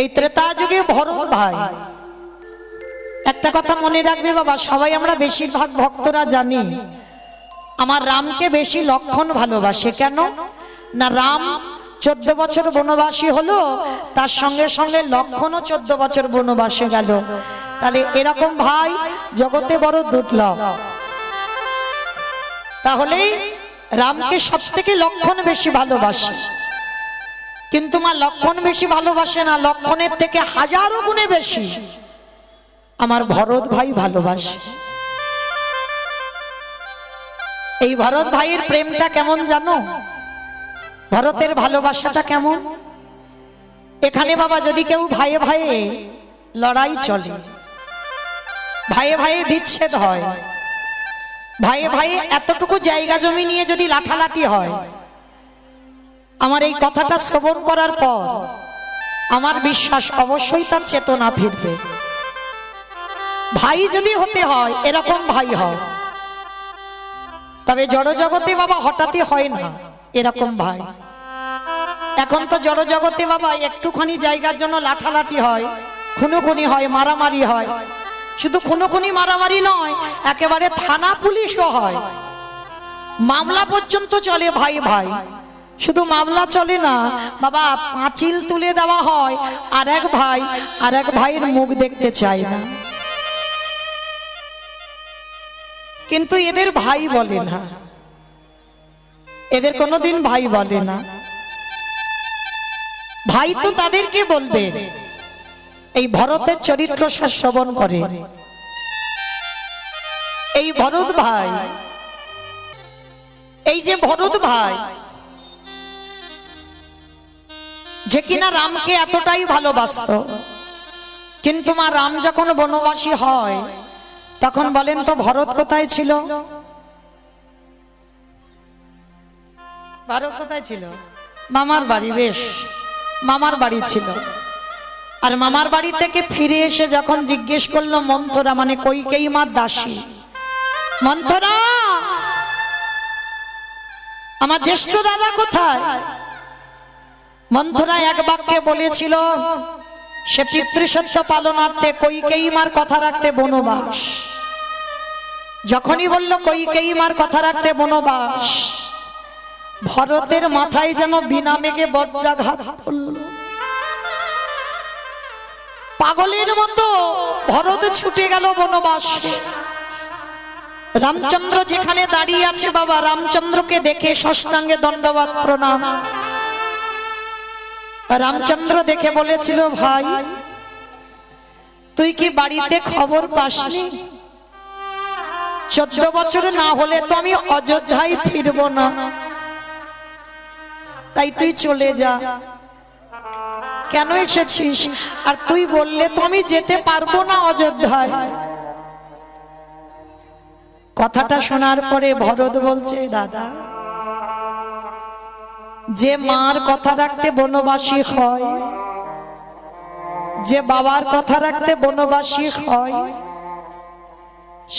এই ত্রেতা যুগে ভরত ভাই, একটা কথা মনে রাখবে বাবা, সবাই আমরা বেশিরভাগ ভক্তরা জানি আমার রামকে বেশি লক্ষণ ভালোবাসে। কেন না, রাম 14 বছর বনবাসী হলো, তার সঙ্গে সঙ্গে লক্ষণও 14 বছর বনবাসে গেল। তাহলে এরকম ভাই জগতে বড় দুর্লভ। তাহলে রামকে সব থেকে লক্ষণ বেশি ভালোবাসে, কিন্তু মা লক্ষণ বেশি ভালোবাসে না, লক্ষণের থেকে হাজারো গুণে বেশি আমার ভরত ভাই ভালোবাসে। এই ভরত ভাইয়ের প্রেমটা কেমন জানো? ভরতের ভালোবাসাটা কেমন? এখানে বাবা যদি কেউ ভাইয়ে ভাইয়ে লড়াই চলে, ভাইয়ে ভাইয়ে বিচ্ছেদ হয়, ভাইয়ে ভাইয়ে এতটুকু জায়গা জমি নিয়ে যদি লাঠালাঠি হয়, আমার এই কথাটা শ্রবণ করার পর আমার বিশ্বাস অবশ্যই তার চেতনা ফিরবে। ভাই যদি হতে হয় এরকম ভাই হয়, তবে জড়জগতে বাবা হঠাৎই হয় না এরকম ভাই। এখন তো জড়জগতে বাবা একটুখানি জায়গার জন্য লাঠালাঠি হয়, খুনোখুনি হয়, মারামারি হয়। শুধু খুনোখুনি মারামারি নয়, একেবারে থানা পুলিশও হয়, মামলা পর্যন্ত চলে ভাই ভাই। শুধু মামলা চলে না বাবা, পাঁচিল তুলে দেওয়া হয়, আর এক ভাই আর এক ভাইয়ের মুখ দেখতে চায় না। কিন্তু এদের ভাই বলে না, এদের কোনোদিন ভাই বলে না। ভাই তো তাদেরকে বলবে এই ভরতের চরিত্র শ্রবণ করে। এই ভরত ভাই, এই যে ভরত ভাই যে কিনা রামকে এতটাই ভালোবাসতো, কিন্তু মা রাম যখন বনবাসী হয় তখন বলেন তো ভরত কোথায় ছিল? ভরত কোথায় ছিল? মামার বাড়ি। বেশ, মামার বাড়ি ছিল। আর মামার বাড়ি থেকে ফিরে এসে যখন জিজ্ঞেস করলো মন্থরা, মানে কইকেয়ী মার দাসী, মন্থরা আমার জ্যেষ্ঠ দাদা কোথায়? মন্থরা এক বাক্যে বলেছিল সে পিতৃসত্য পালনার্থে কইকেয়ী মার কথা রাখতে বনবাস। যখনই বলল কইকেয়ী মার কথা রাখতে বনবাস, ভরতের মাথায় যেন বিনা মেঘে বজ্রাঘাত পড়ল। পাগলের মতো ভরত ছুটে গেল বনবাসে। রামচন্দ্র যেখানে দাঁড়িয়ে আছে বাবা, রামচন্দ্রকে দেখে সাষ্টাঙ্গে দণ্ডবাদ প্রণাম। রামচন্দ্র দেখে বলেছিল, ভাই তুই কি বাড়িতে খবর পাসনি? 14 বছর না হলে তো আমি অযোধ্যায় ফিরব না, তাই তুই চলে যা। কেন এসেছিস? আর তুই বললে তো আমি যেতে পারবো না অযোধ্যায়। কথাটা শোনার পরে ভরত বলছে, দাদা যে মার কথা রাখতে বনবাসী হয়, যে বাবার কথা রাখতে বনবাসী হয়,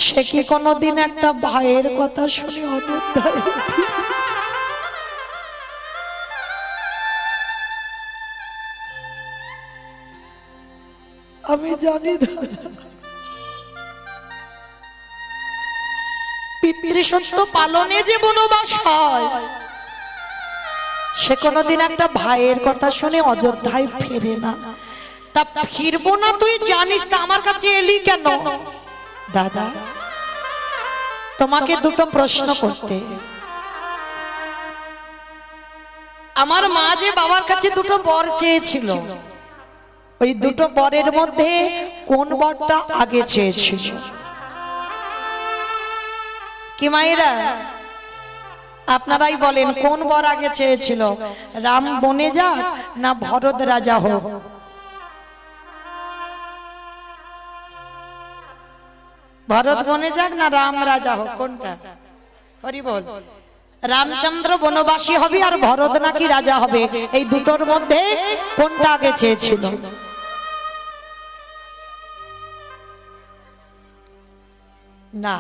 সে কি কোনোদিন একটা ভাইয়ের কথা শুনে অযোধ্যায়? আমি জানি দাদা, পিতৃসত্য পালনে যে বনবাস হয়, সে কোনোদিন একটা ভাইয়ের কথা শুনে অযোধ্যায় ফেরে না। তা ফিরবো না তুই জানিস, তা আমার কাছে এলি কেন? দাদা তোমাকে দুটো প্রশ্ন করতে। আমার মা যে বাবার কাছে দুটো বর চেয়েছিল, ওই দুটো বরের মধ্যে কোন বরটা আগে চেয়েছিল? কি মায়েরা আপনারাই বলেন, কোন বর আগে চেয়েছিল? রাম বনে যাক না ভরত রাজা হোক? ভরত বনে যাক না রাম রাজা হোক, কোনটা? হরি বল। রামচন্দ্র বনবাসী হবে আর ভরত নাকি রাজা হবে, এই দুটোর মধ্যে কোনটা আগে চেয়েছিল? না,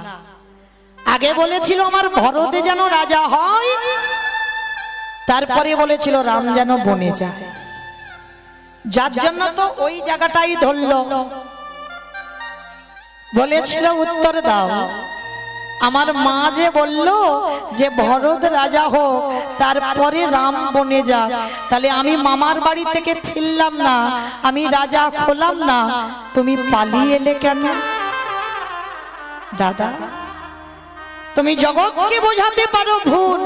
আগে বলেছিল আমার ভরতে যেন রাজা হয়, তারপরে বলেছিল রাম যেন বনে যায়। যার জন্য তো ওই জায়গাটাই ধরল, বলেছিল উত্তর দাও। আমার মা যে বলল যে ভরত রাজা হোক, তারপরে রাম বনে যাক, তাহলে আমি মামার বাড়ি থেকে ফিরলাম না, আমি রাজা হলাম না, তুমি পালিয়ে এলে কেন? দাদা, তুমি জগৎকে বোঝাতে পারো ভুল,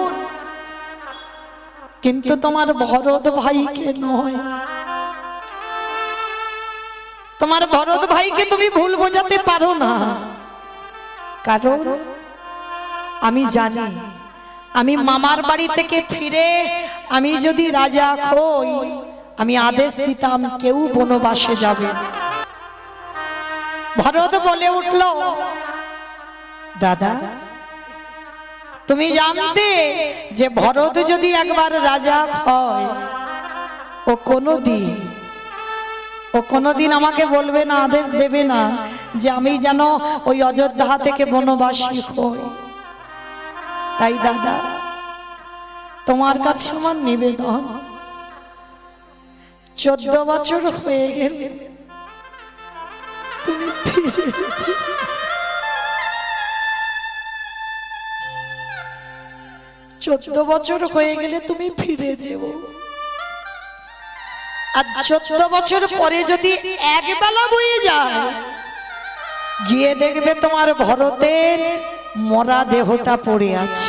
কিন্তু তোমার ভরত ভাইকে নয়। তোমার ভরত ভাইকে তুমি ভুল বোঝাতে পারো না, কারণ আমি জানি আমি মামার বাড়ি থেকে ফিরে আমি যদি রাজা হই, আমি আদেশ দিতাম কেউ বনবাসে যাবে। ভরত বলে উঠল, দাদা তুমি জানতে যে ভরত যদি একবার রাজা হয়, ও কোনোদিন আমাকে বলবে না, আদেশ দেবে না যে আমি যেন ওই অযোধ্যা থেকে বনবাসী হই। তাই দাদা, তোমার কাছে আমার নিবেদন, 14 বছর হয়ে গেলে তুমি 14 বছর হয়ে গেলে তুমি ফিরে যেও। আর 14 বছর পরে যদি একবেলা বয়ে যায়, গিয়ে দেখবে তোমার ভরতের মরা দেহটা পড়ে আছে।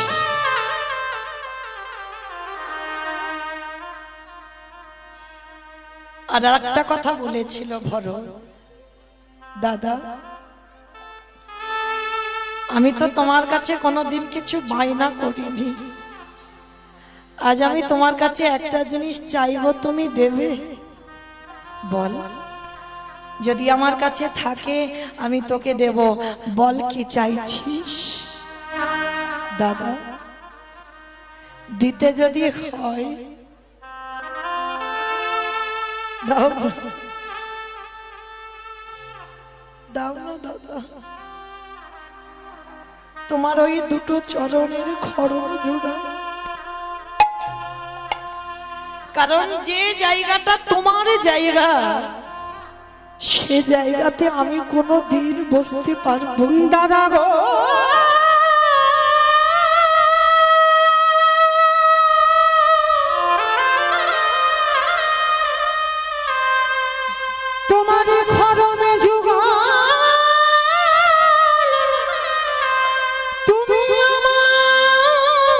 আর একটা কথা বলেছিল ভরত, দাদা আমি তো তোমার কাছে কোনোদিন কিছু বায়না করিনি, আজ আমি তোমার কাছে একটা জিনিস চাইবো, তুমি দেবে? বল, যদি আমার কাছে থাকে আমি তোকে দেব, বল কি চাইছিস? দাদা দিতে যদি হয় দাও, দাও না দাদা, তোমার ওই দুটো চরণের খড়ম জোড়া, কারণ যে জায়গাটা তোমার জায়গা, সে জায়গাতে আমি কোনো দিন বসতে পারবো দাদা গো। তোমার খরমে যুগা তুমি আমায়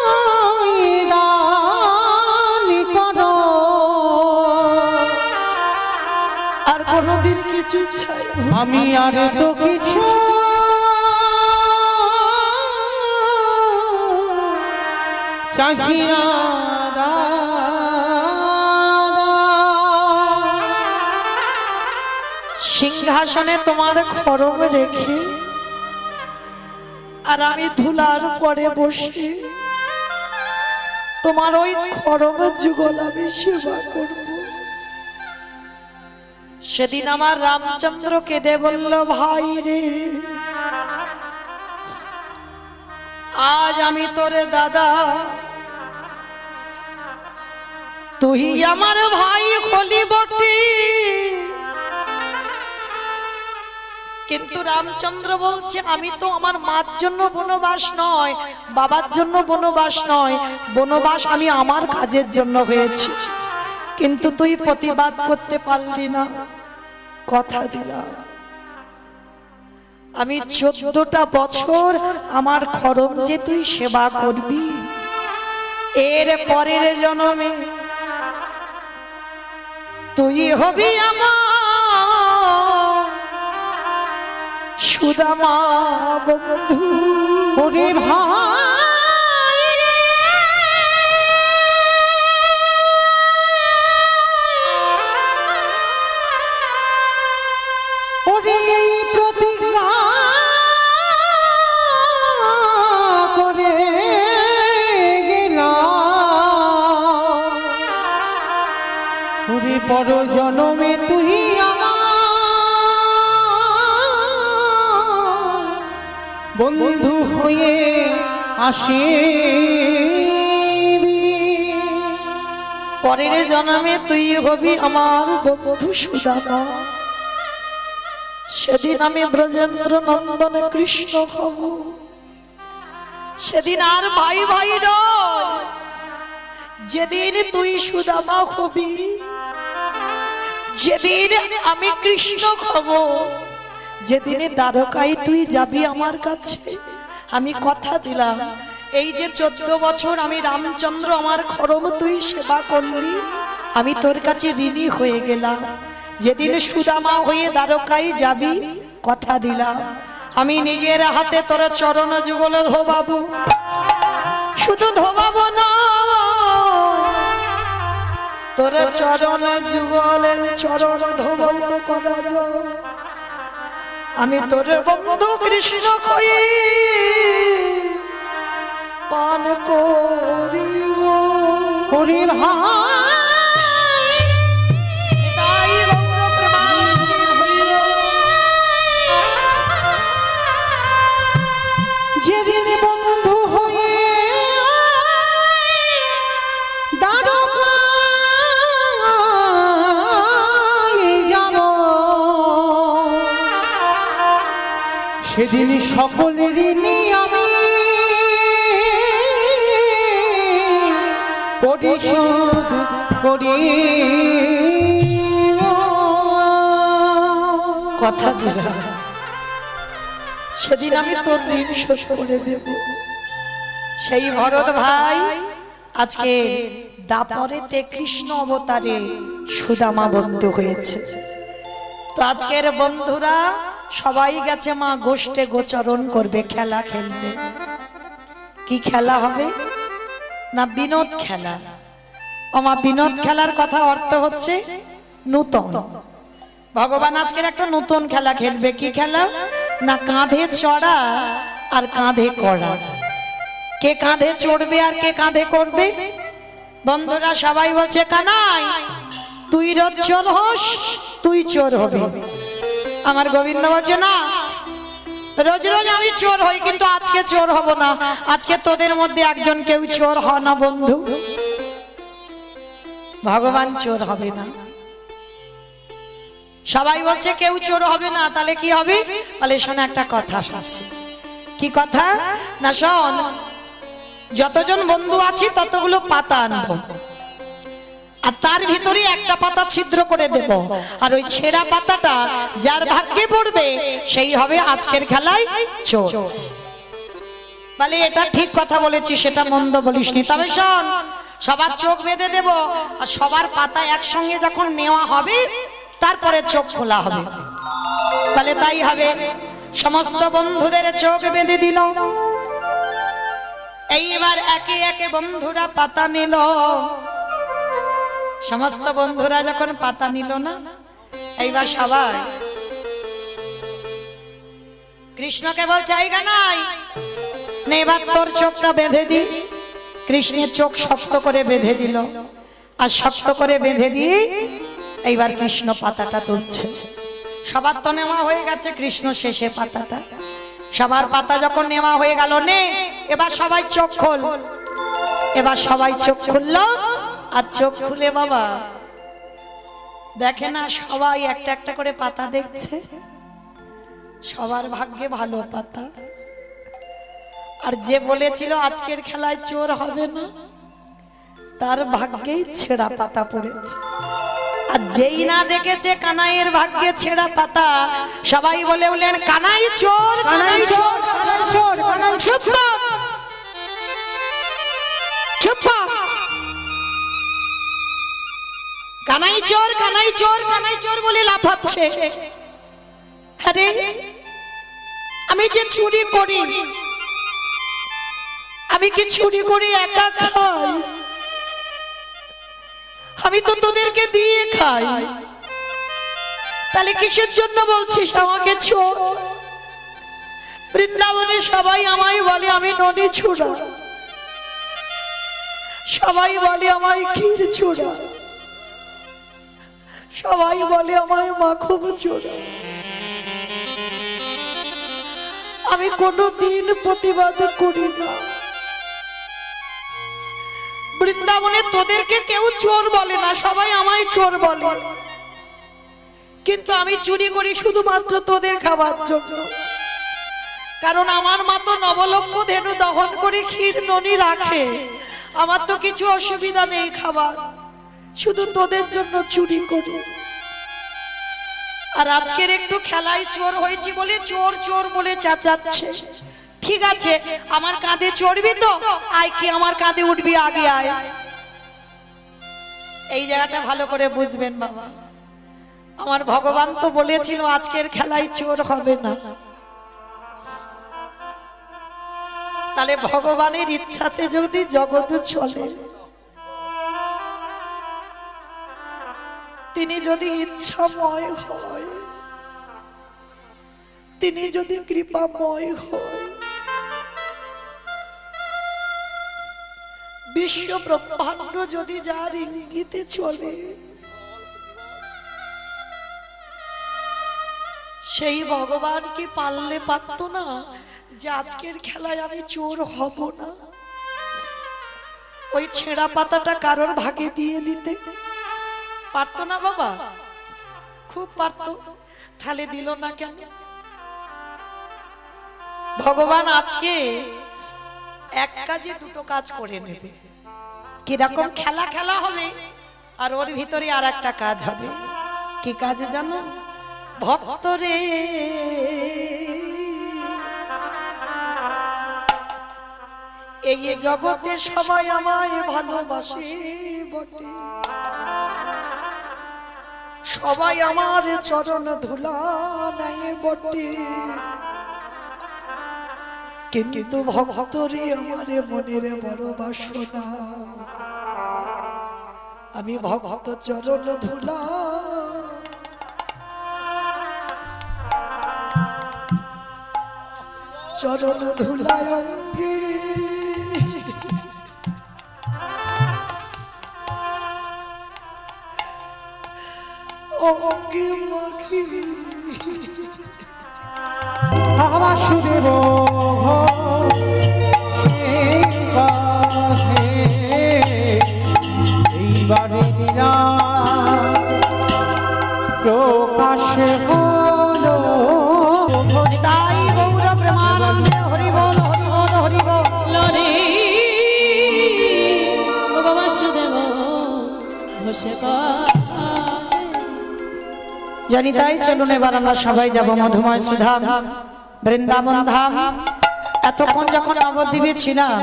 দান করো, আর কোনোদিন কিছু চাই আমি আর তো কিছু চাহি না। সিংহাসনে তোমার খড়ম রেখে আর আমি ধুলার পরে বসে তোমার ওই খড়ম যুগল আমি সেবা করব। সেদিন আমার রামচন্দ্র কেঁদে বলল, ভাই রে, আজ আমি তোরে দাদা, তুই আমার ভাই হলি বটে, কিন্তু রামচন্দ্র বলছে আমি তো আমার মার জন্য বনবাস নয়, বাবার জন্য বনবাস নয়, বনবাস আমি আমার কাজের জন্য হয়েছি, কিন্তু তুই প্রতিবাদ করতে পারলি না। কথা দিলাম আমি 14টা বছর আমার খড়ম যে তুই সেবা করবি, এর পরের জন্মে তুই হবি আমার সুদামা বন্ধু। ওরে ভাই রে, ওরে প্রতিজ্ঞা করে গেলাম, ওরে পর জনমে তুই বন্ধু হয়ে আসিবি। পরের জন্মে তুই হবি আমার বন্ধু সুদামা, সেদিন আমি ব্রজেন্দ্র নন্দন কৃষ্ণ হব। সেদিন আর ভাই ভাই নয়, যেদিন তুই সুদামা হবি, যেদিন আমি কৃষ্ণ হব, যেদিনে দ্বারকায় তুই যাবি আমার কাছে, আমি কথা দিলাম এই যে 14 বছর আমি রামচন্দ্র আমার খরম তুই সেবা করলি, আমি তোর কাছে ঋণী হয়ে গেলাম। যেদিন সুদামা হয়ে দ্বারকায় যাবি, কথা দিলাম আমি নিজের হাতে তোর চরণ যুগল ধোবাবো। শুধু ধোবাবো না, তোর চরণ যুগলের চরণ ধোবাও তো করা যায়। আমি তোর বন্ধু কৃষ্ণ হয়ে পান করিব। ওরে ভাই তাই গৌর প্রেমানন্দে হইল। যেদিন বন্ধু হয়ে দ্বারকায় যাব, সেদিন সকলের ঋণী আমি পরিশোধ করি। কথা দিলাম সেদিন আমি তোর ঋণ শোধ করে দেব। সেই ভরত ভাই আজকে দাপরেতে কৃষ্ণ অবতারে সুদামা বন্ধু হয়েছে। তো আজকের বন্ধুরা সবাই গেছে মা গোষ্ঠে গোচরণ করবে, খেলা খেলবে। কি খেলা হবে না? বিনোদ খেলা। আমার বিনোদ খেলার কথা অর্থ হচ্ছে নূতন। ভগবান আজকের একটা নতুন খেলা খেলবে। কি খেলা না? কাঁধে চড়া আর কাঁধে করা। কে কাঁধে চড়বে আর কে কাঁধে করবে? বন্ধুরা সবাই বলছে কানাই তুই রোজ চোর হোস, তুই চোর হবি। আমার গোবিন্দ বলছে না, রোজ রোজ আমি চোর হই, কিন্তু আজকে চোর হব না। আজকে তোদের মধ্যে একজন কেউ চোর হ না বন্ধু। ভগবান চোর হবে না। সবাই বলছে কেউ চোর হবে না, তাহলে কি হবে? বলে শোন একটা কথা আছে। কি কথা না? শোন, যতজন বন্ধু আছি ততগুলো পাতা আনবো, আর তার ভিতরে একটা পাতা ছিদ্র করে দেব, আর ওই ছেঁড়া পাতাটা যার ভাগ্যে পড়বে সেই হবে আজকের খেলায় চোর। বলে এটা ঠিক কথা বলেছিস, সেটা মন্দ বলিসনি। তবে শোন, সবার চোখ বেঁধে দেব, আর সবার পাতা একসঙ্গে যখন নেওয়া হবে তারপরে চোখ খোলা হবে। বলে তাই হবে। সমস্ত বন্ধুদের চোখ বেঁধে দিল। এইবার একে একে বন্ধুরা পাতা নিল। সমস্ত বন্ধুরা যখন পাতা নিল না, এইবার সবাই কৃষ্ণকে বলছে এই গানাই নে, এবার তোর চোখটা বেঁধে দি। কৃষ্ণের চোখ শক্ত করে বেঁধে দিল, আর শক্ত করে বেঁধে দিয়ে এইবার কৃষ্ণ পাতাটা তুলছে। সবার তো নেওয়া হয়ে গেছে, কৃষ্ণ শেষে পাতাটা। সবার পাতা যখন নেওয়া হয়ে গেল, নে এবার সবাই চোখ খোল। এবার সবাই চোখ খুললো, আর চোখ খুলে বাবা দেখে না, সবাই একটা একটা করে পাতা দেখছে। সবার ভাগ্যে ভালো পাতা। আর যে বলেছিল আজকের খেলায় চোর হবে না, তার ভাগ্যেই ছেঁড়া পাতা পড়েছে। আর যেই না দেখেছে কানাইয়ের ভাগ্যে ছেঁড়া পাতা, সবাই বলে উঠলেন কানাই চোর, কানাই চোর, কানাই চোর, কানাই চুপ কর, চুপ কর। কানাই চোর, কানাই চোর, কানাই চোর বলে লাফাচ্ছে। আরে আমি যে চুরি করি, আমি কি চুরি করে একা খাই? আমি তো তোদেরকে দিয়ে খাই, তাহলে কিসের জন্য বলছিস আমাকে চোর? বৃন্দাবনে সবাই আমায় বলে আমি ননি ছুড়া, সবাই বলে আমায় ক্ষীর চোরা, সবাই বলে আমায় মাখব চোরা। আমি কোনোদিন প্রতিবাদ করি না। বৃন্দাবনে তোদেরকে কেউ চোর বলে না, সবাই আমায় চোর বলে, কিন্তু আমি চুরি করি শুধুমাত্র তোদের খাবার জন্য। কারণ আমার মা তো নবলক্ষ ধেনু দহন করে ক্ষীর ননি রাখে, আমার তো কিছু অসুবিধা নেই খাবার, শুধু তোদের জন্য চুরি করি। আর আজকের একটু খেলায় চোর হয়েছি বলে চোর চোর বলে চেঁচাচ্ছে। ঠিক আছে, আমার কাঁধে চড়বি তো আয়, কি আমার কাঁধে উঠবি, আগে আয়। এই জায়গাটা ভালো করে বুঝবেন বাবা, আমার ভগবান তো বলেছিল আজকের খেলায় চোর হবে না। তাহলে ভগবানের ইচ্ছাতে যদি জগৎ চলে, তিনি যদি ইচ্ছাময় হয়, তিনি যদি কৃপাময় হয়, বিশ্ব ব্রহ্মাণ্ড যদি যার ইঙ্গিতে চলে, সেই ভগবান কি পারলে পারতো না যে আজকের খেলায় আমি চোর হব না? ওই ছেঁড়া পাতাটা কারোর ভাগে দিয়ে দিতে পারতো না বাবা? খুব পারতো, তাহলে দিল না কেন? ভগবান আজকে এক কাজে দুটো কাজ করে নেবে। কিরকম খেলা খেলা হবে, আর ওর ভিতরে আর একটা কাজ হবে। কি কাজ জানো? ভক্তরে এই জগতে সবাই আমায় ভালোবাসে বটে, সবাই আমার চরণ ধুলা নেয় বটে, কিন্তু ভক্তরে আমার মনের বড় বাসনা, আমি ভক্ত চরণ ধুলা চরণ ধুলায় অঙ্গে অঙ্গে মাখি বাসুদেব এইবারে প্রকাশ হলো। তাই গৌর প্রেমানন্দে হরি বল হরি বল হরি বল রে বাসুদেব ঘোষে জানি। তাই চলুন এবার আমরা সবাই যাব মধুময় সুধাম বৃন্দাবন ধাম। এতক্ষণ যখন নবদ্বীপে ছিলাম,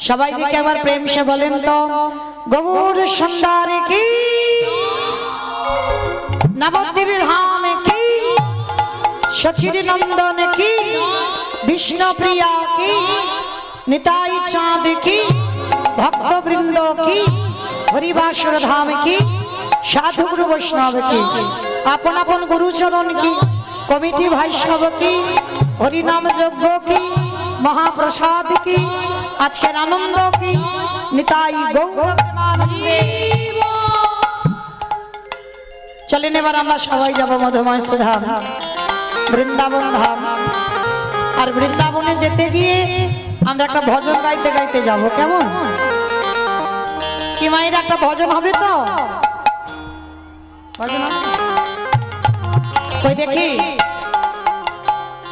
সবাই দিকে আবার প্রেম সে বলেন তো গৌর সুন্দরে কি, নবদ্বীপ ধাম কি, সচির নন্দন কি, বিষ্ণু প্রিয়া কি, নিতাই চাঁদ কি, ভক্ত বৃন্দ কি, হরিবাসর ধাম কি, সাধু গুরু বৈষ্ণব কি, আপন আপন গুরুচরণ কি, কমিটি বৈষ্ণব কি, হরিনাম যজ্ঞ কি, মহাপ্রসাদ কি, আজকের আনন্দ কি, নিতাই গৌর প্রেমানন্দে। চলেন এবার আমরা সবাই যাব মধুময় সুধাম বৃন্দাবন ধাম। আর বৃন্দাবনে যেতে গিয়ে আমরা একটা ভজন গাইতে গাইতে যাব, কেমন? কি মায়ের একটা ভজন হবে তো? ভজন হবে? কই দেখি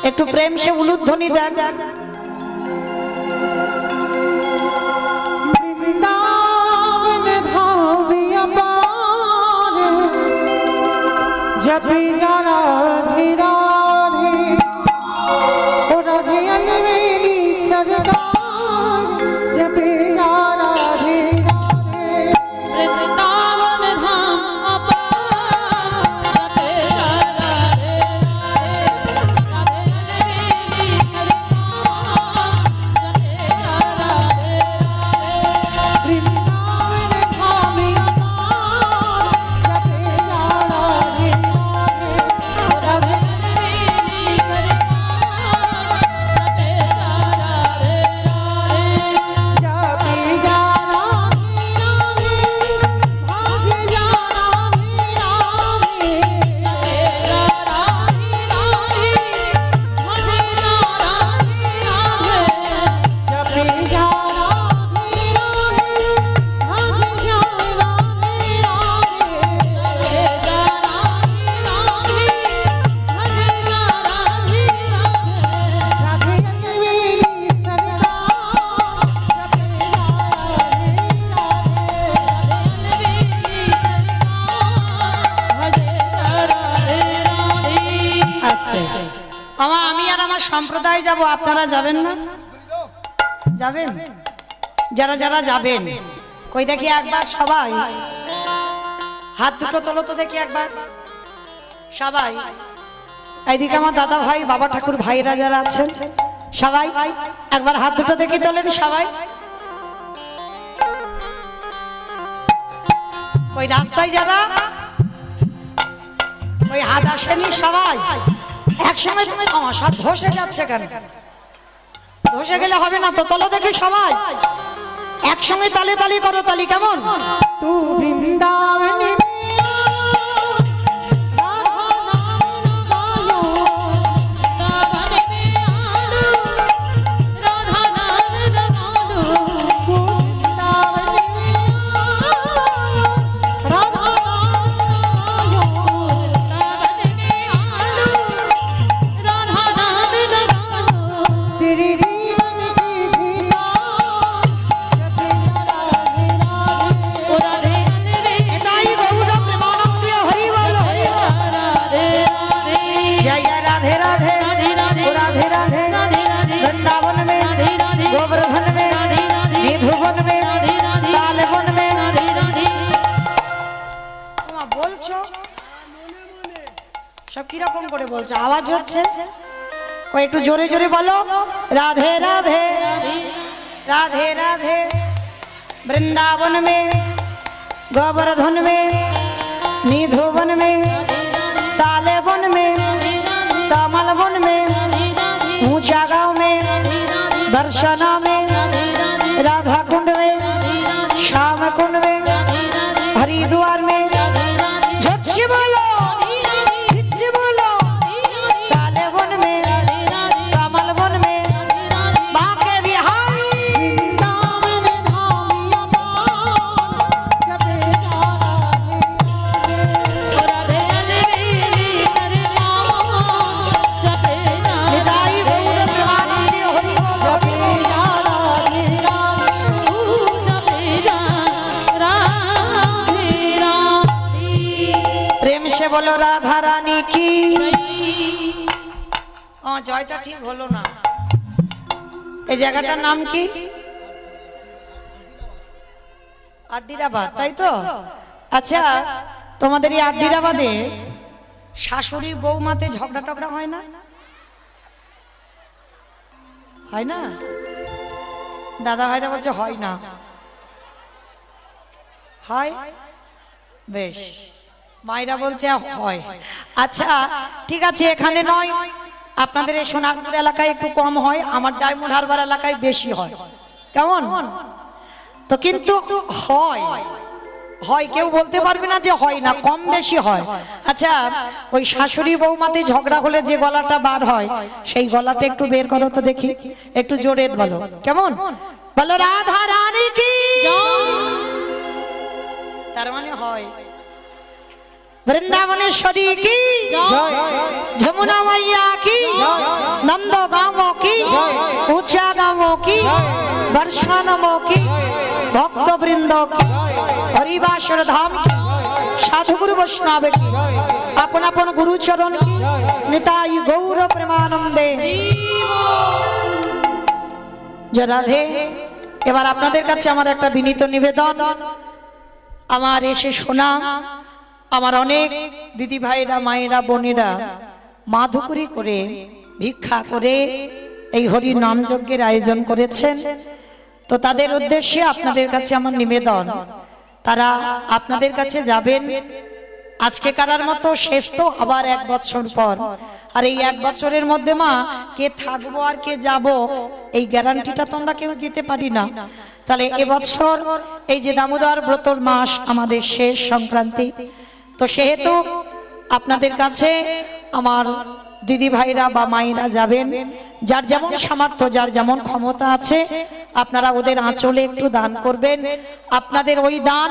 একটু প্রেম সে উলুধ্বনি দেন। বৃন্দাবন ধামে আবার জপে যারা রাধে রাধে, ও রাধে আলমেলি সরদার জপে যারা রাধে রাধে। বৃন্দাবন ধাম সম্প্রদায় যাব, আপনারা যাবেন না? যাবেন? যারা যারা যাবেন কই দেখি একবার সবাই হাত দুটো তোলো তো দেখি একবার সবাই। এইদিকে আমার দাদা ভাই, বাবা ঠাকুর ভাইরা যারা আছেন সবাই একবার হাত দুটো দেখি তোলেন সবাই। ওই রাস্তায় যারা ওই হাত আসেনি সবাই একসঙ্গে, সব ধসে যাচ্ছে কেন? ধসে গেলে হবে না তো, তোলো দেখি সবাই একসঙ্গে তালে তালি করো, তালি কেমন? तू वृंदावन में সব কিরকম করে বলছো? আওয়াজ হচ্ছে, একটু জোরে জোরে বলো। রাধে রাধে রাধে রাধে वृंदावन में गोवर्धन में निधुवन में ताले वन में तामल वन में ऊंचा गांव में दर्शना में राधा कुंड में श्याम कुंड में हरिद्वार में झट से बोलो बोलो राधा रानी की। জয়টা ঠিক হলো না। এই জায়গাটার নাম কি? আড্ডিরাবাদ, তাই তো? আচ্ছা, তোমাদের এই আড্ডিরাবাদে শাশুড়ি বৌমাতে ঝগড়া টগড়া হয় না? হয় না? দাদা ভাইরা বলছে হয় না। হয়? বেশ, মায়েরা বলছে হয়। আচ্ছা ঠিক আছে, এখানে নয়, আপনাদের এই সোনারপুর এলাকায় একটু কম হয়, আমার ডায়মন্ড হারবার এলাকায় বেশি হয়। কেমন? তো কিন্তু হয়, হয়, কেউ বলতে পারবে না যে হয় না, কম বেশি হয়। আচ্ছা, ওই শাশুড়ি বৌমাতে ঝগড়া হলে যে গলাটা বার হয় সেই গলাটা একটু বের করো তো দেখি, একটু জোরে বলো। কেমন? বলো রাধা রানী কি। তার মানে হয়। वृंदावनेश्वरी की, जमुना मैया की, नंदो गांवों की, ऊंचा गांवों की, वर्षानमों की, भक्त वृंदों की, हरिवासर धाम की, साधु गुरु वैष्णव की, अपन अपन गुरु चरण की, निताई गौर प्रेमानंदे। राधे। এবার আপনাদের কাছে আমার একটা বিনীত নিবেদন, আমার এসে শোনা আমার অনেক দিদি ভাইরা, মায়েরা, বোনেরা মাধুকরী করে ভিক্ষা করে এই হরি নাম যজ্ঞের আয়োজন করেছেন। তো তাদের উদ্দেশ্যে আপনাদের কাছে আমার নিবেদন, তারা আপনাদের কাছে যাবেন আজকে কারার মতো শেষ, তো আবার 1 বছর পর। আর এই 1 বছরের মধ্যে মা কে থাকবো আর কে যাব এই গ্যারান্টিটা তো আমরা কেউ দিতে পারি না। তাহলে এবছর এই যে দামোদর ব্রতর মাস আমাদের শেষ সংক্রান্তি, তো সেহেতু আপনাদের কাছে আমার দিদি ভাইরা বা মায়েরা যাবেন, যার যেমন সামর্থ্য, যার যেমন ক্ষমতা আছে আপনারা ওদের আঁচলে একটু দান করবেন। আপনাদের ওই দান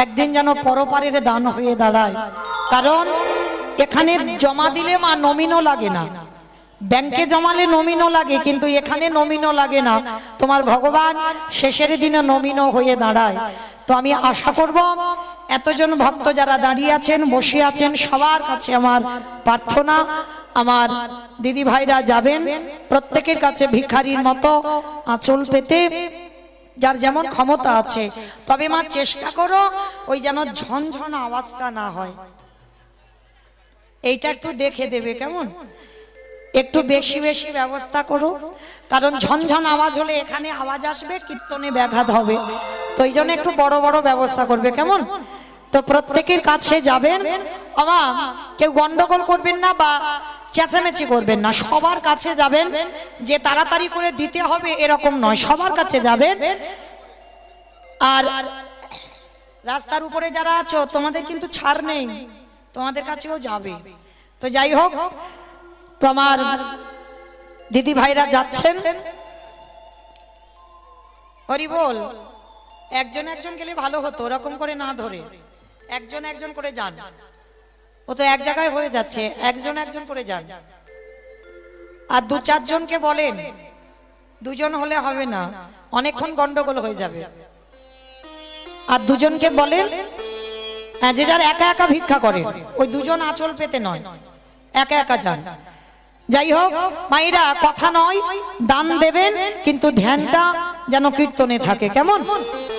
একদিন যেন পরপারের দান হয়ে দাঁড়ায়। কারণ এখানে জমা দিলে মা নমিনও লাগে না, ব্যাংকে জমালে নমিনও লাগে, কিন্তু এখানে নমিনও লাগে না। তোমার ভগবান শেষের দিনে নমিনও হয়ে দাঁড়ায়। তো আমি আশা করব এতজন ভক্ত যারা দাঁড়িয়ে আছেন, বসে আছেন, সবার কাছে আমার প্রার্থনা আমার দিদি ভাইরা যাবেন প্রত্যেকের কাছে ভিখারির মতো আঁচল পেতে, যার যেমন ক্ষমতা আছে। তবে মা চেষ্টা করো ওই যেন ঝনঝন আওয়াজটা না হয়, এইটা একটু দেখে দেবে কেমন, একটু বেশি বেশি ব্যবস্থা করো, কারণ ঝনঝন আওয়াজ হলে এখানে আওয়াজ আসবে, কীর্তনে ব্যাঘাত হবে। তো এই জন্য একটু বড় বড় ব্যবস্থা করবে কেমন। তো প্রত্যেকের কাছে যাবেন, বাবা কেউ গন্ডগোল করবেন না বা চেঁচামেচি করবেন না, সবার কাছে যাবেন। যে তাড়াতাড়ি করে দিতে হবে এরকম নয়, সবার কাছে যাবেন। আর রাস্তার উপরে যারা আছো তোমাদের কিন্তু ছাড় নেই, তোমাদের কাছেও যাবে। তো যাই হোক, তো আমার দিদি ভাইরা যাচ্ছেন, হরি বল। একজন একজন গেলে ভালো হতো, ওরকম করে না ধরে একজন একজন করে যান, ও তো এক জায়গায় হয়ে যাচ্ছে, একজন একজন করে যান। আর দু চারজনকে বলেন, দুজন হলে হবে না, অনেকক্ষণ গন্ডগোল হয়ে যাবে। আর দুজনকে বলেন যে যার একা একা ভিক্ষা করে ওই দুজন আঁচল পেতে নয়, একা একা যান। যাই হোক মায়েরা, কথা নয়, দান দেবেন, কিন্তু ধ্যানটা যেন কীর্তনে থাকে কেমন,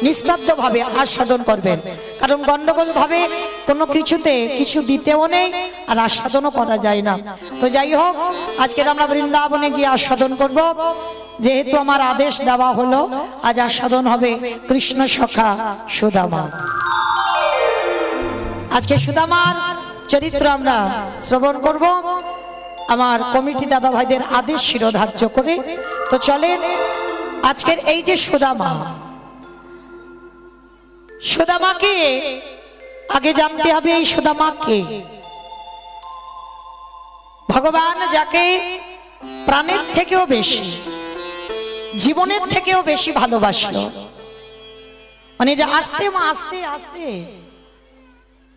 নিস্তব্ধ ভাবে আস্বাদন করবেন। কারণ গন্ডগোল ভাবে কোনো কিছুতে কিছু দিতেও নেই আর আস্বাদনও করা যায় না। তো যাই হোক, আজকের আমরা বৃন্দাবনে গিয়ে আস্বাদন করব, যেহেতু আমার আদেশ দেওয়া হলো। আজ আস্বাদন হবে কৃষ্ণ সখা সুদামা। আজকে সুদামার চরিত্র আমরা শ্রবণ করব আমার কমিটি দাদা ভাইদের আদেশ শিরোধার্য করে। তো চলেন, আজকের এই যে সুদামা, সুদামাকে আগে জানতে হবে। এই সুদামা কে? ভগবান যাকে প্রাণের থেকেও বেশি, জীবনের থেকেও বেশি ভালোবাসলো, মানে যে আস্তে মা আস্তে আস্তে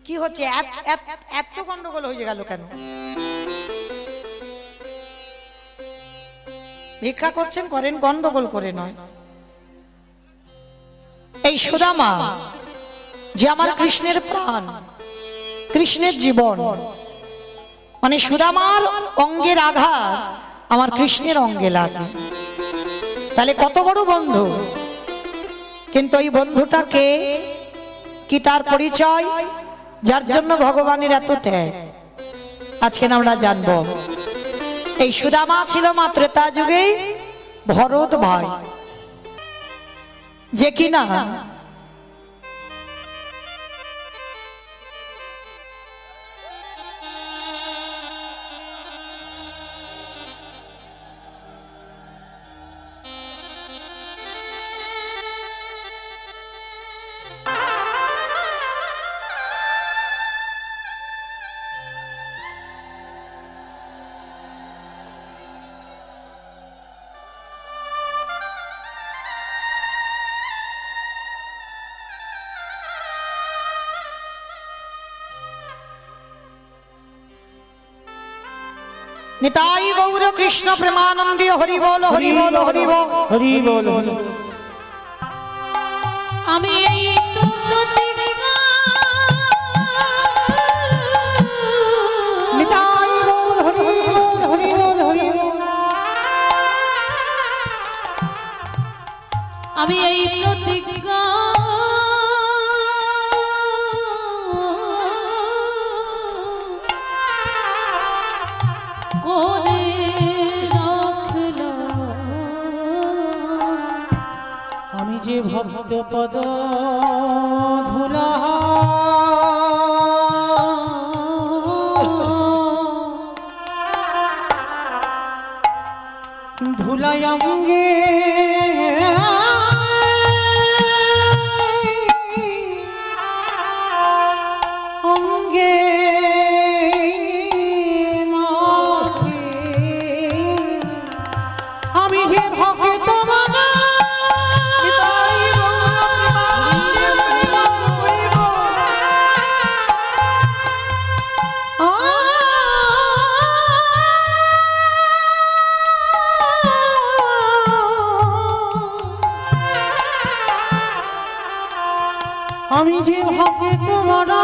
কি হচ্ছে, এত গন্ডগোল হয়ে গেল কেন? ভিক্ষা করছেন করেন, গন্ডগোল করে নয়। এই সুদামা যে আমার কৃষ্ণের প্রাণ, কৃষ্ণের জীবন, মানে সুদামার অঙ্গের আঘাত আমার কৃষ্ণের অঙ্গে লাগে। তাহলে কত বড় বন্ধু। কিন্তু এই বন্ধুটাকে কি তার পরিচয়, যার জন্য ভগবানের এত ত্যাগ, আজকে আমরা জানবো। এই সুদামা ছিল মা ত্রেতা যুগে ভরত ভাই, যে কিনা নিতাই গৌর কৃষ্ণ প্রেমানন্দী হরি বল হরি বল হরি বল হরি বল। আমি এই প্রতিজ্ঞা নিতাই গৌর হরি বল হরি বল হরি বল। আমি এই প্রতিজ্ঞা করে রাখলাম, আমি যে ভক্ত পদ ধুলা ধুলাই অঙ্গে অঙ্গে আমি যে ভক্ত বাবা আমি যে ভক্ত বাবা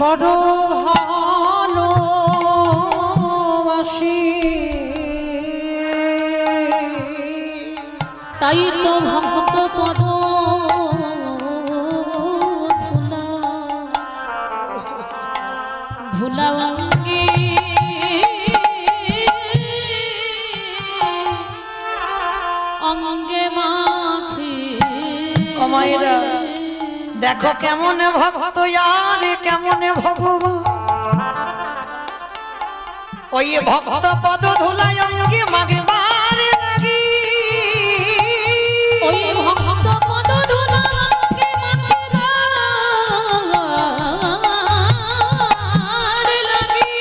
বড় ভালোবাসি তাই তো ভক্ত পদ ধুলা অঙ্গে অঙ্গে মাখি মায়েরা দেখো কেমন ভক্ত আর কেমন ভগবান ওই ভক্ত পদ ধুলায় অঙ্গে মাগবার লাগি ওই ভক্ত পদ ধুলা অঙ্গে মাখিবার লাগি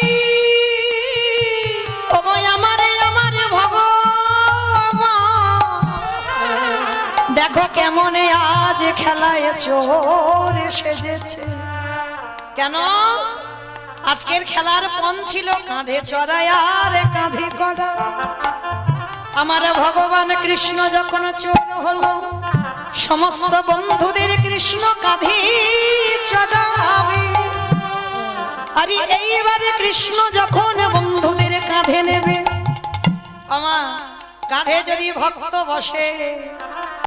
ওগো আমারে আমারে ভগবান দেখো কেমন আজ খেলায় চোর সেজেছে কেন আজকের খেলার পণ ছিল কাঁধে চড়াই আর কাঁধে কড়া আমার ভগবান কৃষ্ণ যখন চোর হলো সমস্ত বন্ধুদের কৃষ্ণ কাঁধে চড়াবে আরে এইবারে কৃষ্ণ যখন বন্ধুদের কাঁধে নেবে আমার কাঁধে যদি ভক্ত বসে